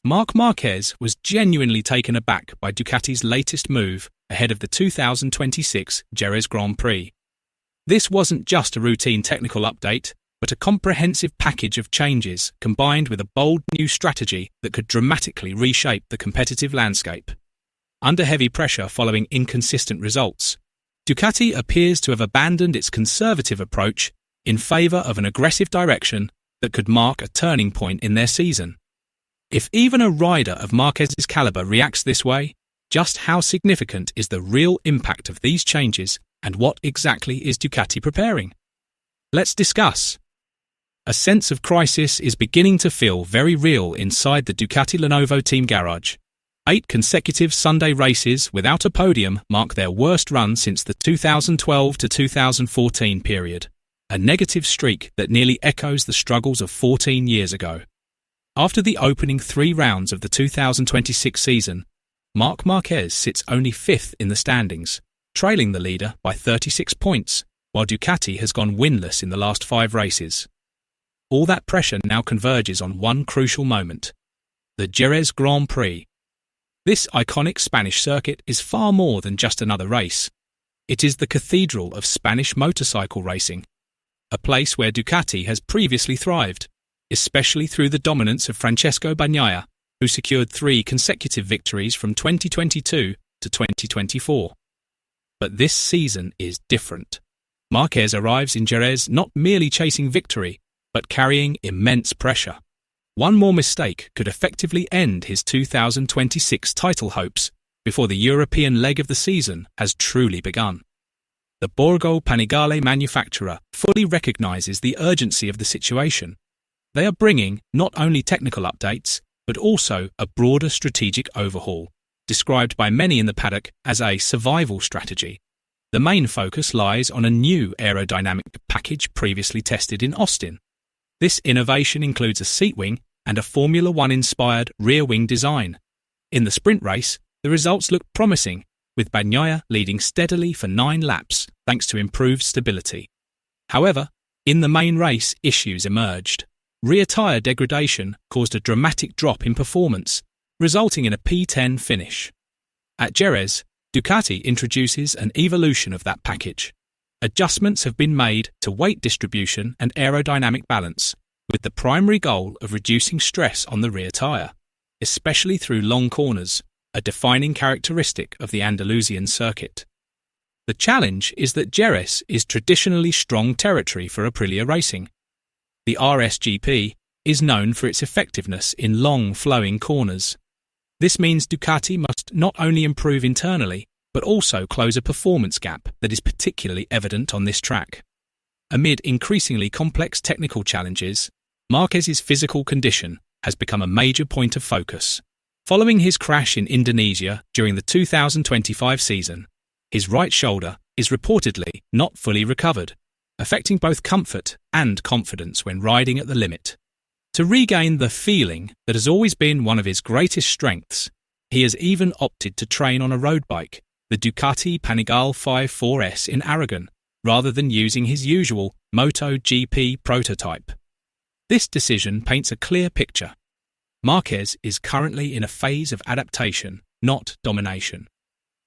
Marc Márquez was genuinely taken aback by Ducati's latest move ahead of the 2026 Jerez Grand Prix. This wasn't just a routine technical update, but a comprehensive package of changes combined with a bold new strategy that could dramatically reshape the competitive landscape. Under heavy pressure following inconsistent results, Ducati appears to have abandoned its conservative approach in favour of an aggressive direction that could mark a turning point in their season. If even a rider of Marquez's calibre reacts this way, just how significant is the real impact of these changes and what exactly is Ducati preparing? Let's discuss. A sense of crisis is beginning to feel very real inside the Ducati Lenovo team garage. 8 consecutive Sunday races without a podium mark their worst run since the 2012 to 2014 period, a negative streak that nearly echoes the struggles of 14 years ago. After the opening 3 rounds of the 2026 season, Marc Márquez sits only 5th in the standings, trailing the leader by 36 points, while Ducati has gone winless in the last 5 races. All that pressure now converges on one crucial moment: the Jerez Grand Prix. This iconic Spanish circuit is far more than just another race. It is the cathedral of Spanish motorcycle racing, a place where Ducati has previously thrived, especially through the dominance of Francesco Bagnaia, who secured 3 consecutive victories from 2022 to 2024. But this season is different. Marquez arrives in Jerez not merely chasing victory, but carrying immense pressure. One more mistake could effectively end his 2026 title hopes before the European leg of the season has truly begun. The Borgo Panigale manufacturer fully recognises the urgency of the situation. They are bringing not only technical updates, but also a broader strategic overhaul, described by many in the paddock as a survival strategy. The main focus lies on a new aerodynamic package previously tested in Austin. This innovation includes a seat wing and a Formula One-inspired rear wing design. In the sprint race, the results look promising, with Bagnaia leading steadily for 9 laps thanks to improved stability. However, in the main race, issues emerged. Rear tyre degradation caused a dramatic drop in performance, resulting in a P10 finish. At Jerez, Ducati introduces an evolution of that package. Adjustments have been made to weight distribution and aerodynamic balance, with the primary goal of reducing stress on the rear tyre, especially through long corners, a defining characteristic of the Andalusian circuit. The challenge is that Jerez is traditionally strong territory for Aprilia racing. The RSGP is known for its effectiveness in long, flowing corners. This means Ducati must not only improve internally, but also close a performance gap that is particularly evident on this track. Amid increasingly complex technical challenges, Marquez's physical condition has become a major point of focus. Following his crash in Indonesia during the 2025 season, his right shoulder is reportedly not fully recovered, affecting both comfort and confidence when riding at the limit. To regain the feeling that has always been one of his greatest strengths, he has even opted to train on a road bike, the Ducati Panigale 54S in Aragon, rather than using his usual MotoGP prototype. This decision paints a clear picture. Marquez is currently in a phase of adaptation, not domination.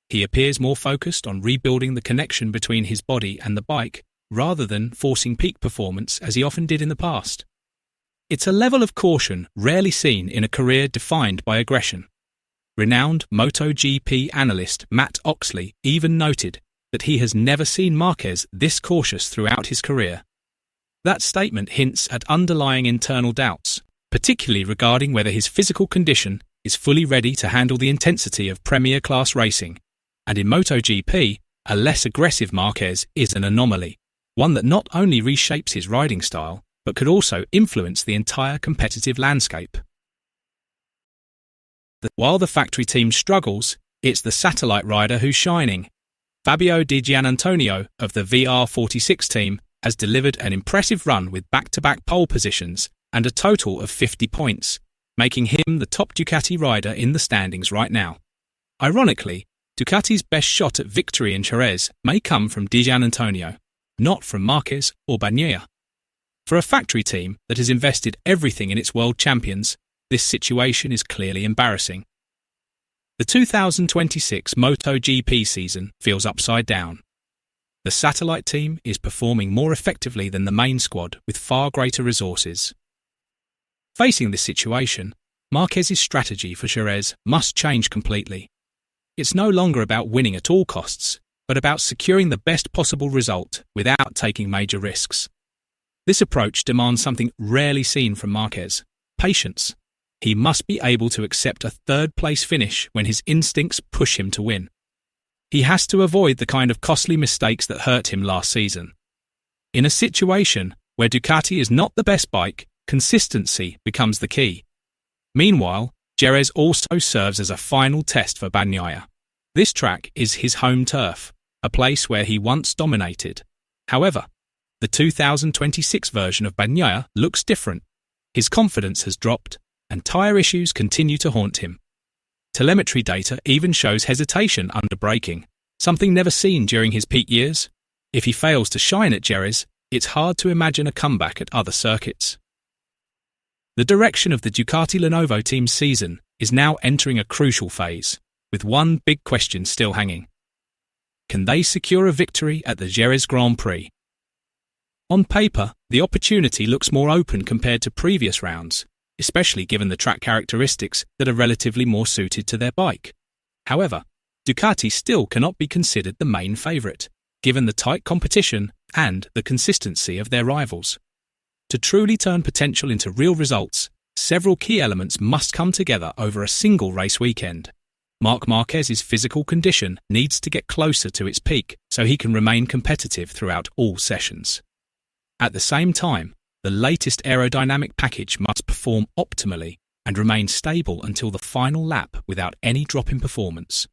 He appears more focused on rebuilding the connection between his body and the bike, rather than forcing peak performance as he often did in the past. It's a level of caution rarely seen in a career defined by aggression. Renowned MotoGP analyst Matt Oxley even noted that he has never seen Marquez this cautious throughout his career. That statement hints at underlying internal doubts, particularly regarding whether his physical condition is fully ready to handle the intensity of premier-class racing. And in MotoGP, a less aggressive Marquez is an anomaly, one that not only reshapes his riding style, but could also influence the entire competitive landscape. While the factory team struggles, it's the satellite rider who's shining. Fabio Di Giannantonio of the VR46 team has delivered an impressive run with back-to-back pole positions and a total of 50 points, making him the top Ducati rider in the standings right now. Ironically, Ducati's best shot at victory in Jerez may come from Di Giannantonio, not from Marquez or Bagnaia. For a factory team that has invested everything in its world champions, this situation is clearly embarrassing. The 2026 MotoGP season feels upside down. The satellite team is performing more effectively than the main squad with far greater resources. Facing this situation, Marquez's strategy for Jerez must change completely. It's no longer about winning at all costs, but about securing the best possible result without taking major risks. This approach demands something rarely seen from Marquez: patience. He must be able to accept a third-place finish when his instincts push him to win. He has to avoid the kind of costly mistakes that hurt him last season. In a situation where Ducati is not the best bike, consistency becomes the key. Meanwhile, Jerez also serves as a final test for Bagnaia. This track is his home turf, a place where he once dominated. However, the 2026 version of Bagnaia looks different. His confidence has dropped, and tyre issues continue to haunt him. Telemetry data even shows hesitation under braking, something never seen during his peak years. If he fails to shine at Jerez, it's hard to imagine a comeback at other circuits. The direction of the Ducati Lenovo team's season is now entering a crucial phase, with one big question still hanging. Can they secure a victory at the Jerez Grand Prix? On paper, the opportunity looks more open compared to previous rounds, especially given the track characteristics that are relatively more suited to their bike. However, Ducati still cannot be considered the main favourite, given the tight competition and the consistency of their rivals. To truly turn potential into real results, several key elements must come together over a single race weekend. Marc Márquez's physical condition needs to get closer to its peak so he can remain competitive throughout all sessions. At the same time, the latest aerodynamic package must perform optimally and remain stable until the final lap without any drop in performance.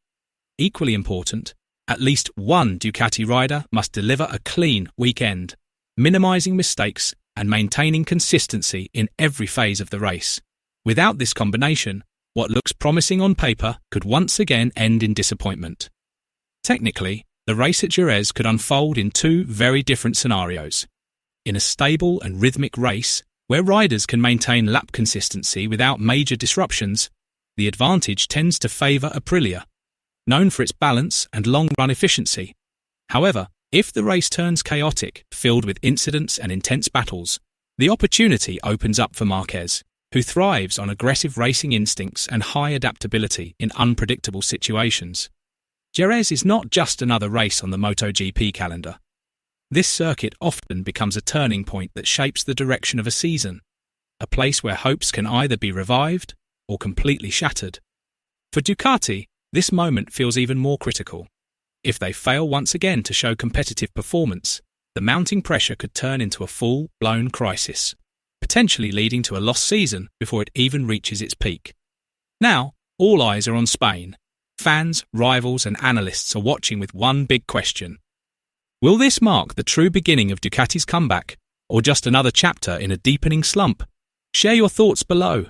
Equally important, at least one Ducati rider must deliver a clean weekend, minimising mistakes and maintaining consistency in every phase of the race. Without this combination, what looks promising on paper could once again end in disappointment. Technically, the race at Jerez could unfold in two very different scenarios. In a stable and rhythmic race, where riders can maintain lap consistency without major disruptions, the advantage tends to favour Aprilia, known for its balance and long-run efficiency. However, if the race turns chaotic, filled with incidents and intense battles, the opportunity opens up for Marquez, who thrives on aggressive racing instincts and high adaptability in unpredictable situations. Jerez is not just another race on the MotoGP calendar. This circuit often becomes a turning point that shapes the direction of a season, a place where hopes can either be revived or completely shattered. For Ducati, this moment feels even more critical. If they fail once again to show competitive performance, the mounting pressure could turn into a full-blown crisis, potentially leading to a lost season before it even reaches its peak. Now, all eyes are on Spain. Fans, rivals and analysts are watching with one big question. Will this mark the true beginning of Ducati's comeback, or just another chapter in a deepening slump? Share your thoughts below.